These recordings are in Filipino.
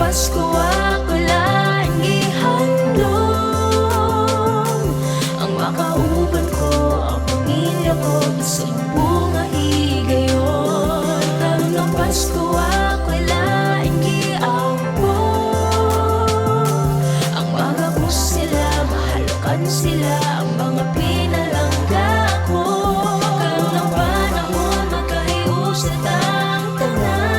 Pasko ako lang ihandog, ang makauban ko, ang pamilya ko, sa bunga higayon. Karon ng Pasko ako lang iambog, ang mga bus sila, mahalukan sila, ang mga pinalangga ko. Karon ng panahon, magkahius na tang tanan.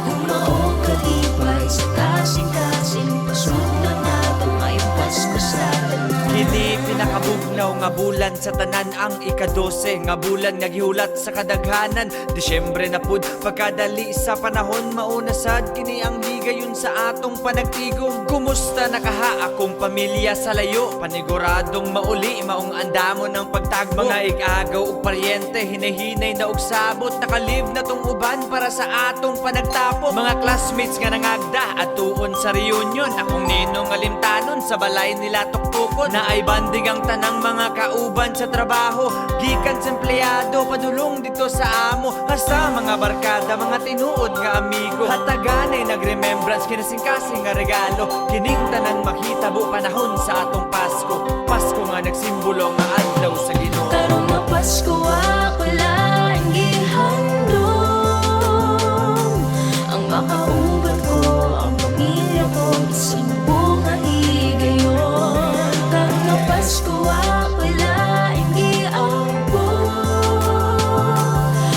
Gumaong kalipay sa kasing-kasing, pasunod na tumayong Pasko sa tanan. Kini pinakabugnaw nga bulan sa tanan, ang ika-12 nga bulan nga gihulat sa kadaghanan. Disyembre na pud pagkadali sa panahon, mauna sad kini ang higayon sa atong panagtigom. Kumusta nakaha akong pamilya sa layo, paniguradong mauli maong andamo ng pagtagbo. Mga ig-agaw ug paryente, hinahinay na og sabot, nakalive na tong uban para sa atong panagtapos. Mga classmates nga nangagda at tuon sa reunion, akong ninong alimtanon sa balay nila tuktukon. Na ay banding ang tanang mga kauban sa trabaho, gikan sa empleyado padulong dito sa amo, hasta mga barkada, mga tinuod nga amigo. Hataganay nag-remembrance kinasing-kasing nga regalo, kining tanan makitabo panahon sa atong Pasko. Pasko nga nagsimbolo nga adlaw sa Ginoo. Karong nga Pasko ako lang ihandog, ang makauban ko, ang pamilya ko, sa bunga higayon. Karong nga Pasko ako lang iambog,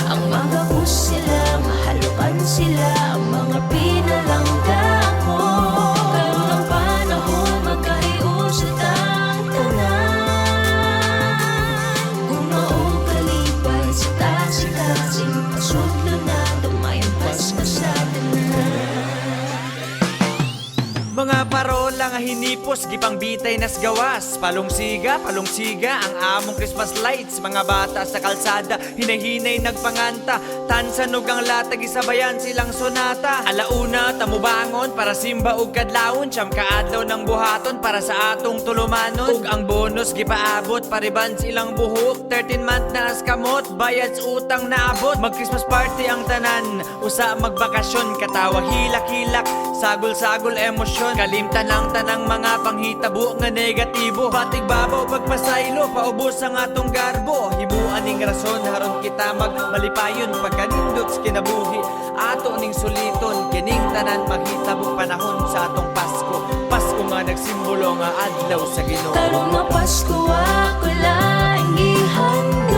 ang mga bus sila, mahalukan sila, ang mga pinalangga ko. Karon ng panahon, magkahius sa tang tanan. Gumaong kalipay sa kasing-kasing, pasudlo na tumayong Pasko sa tanan. Mga parola nga hinipos, gipang bitay nas gawas. Palungsiga ang among Christmas lights. Mga bata sa kalsada, hinahinay nagpanganta. Tansanog ang latag, isabayan silang sonata. Alauna, tamubangon para simba ug kadlawon. Siyam kaadlaw ng buhaton para sa atong tulumanon. Ug ang bonus gipaabot, pariban silang buhok. 13-month na as kamot, bayad sa utang na abot. Mag Christmas party ang tanan, usa magbakasyon. Katawa hilak-hilak, sagol-sagol emosyon. Kalimtan lang tanang mga panghitabo nga negatibo. Batig babaw pagpasaylo, paubos ang atong garbo. Himuan ning rason, haron kita magmalipayon. Pagkanindot sa kinabuhi, ato ning suliton. Kining tanan maghitabo panahon sa atong Pasko. Pasko nga nagsimbolo nga adlaw sa Ginoo. Karong nga Pasko ako lang ihandog,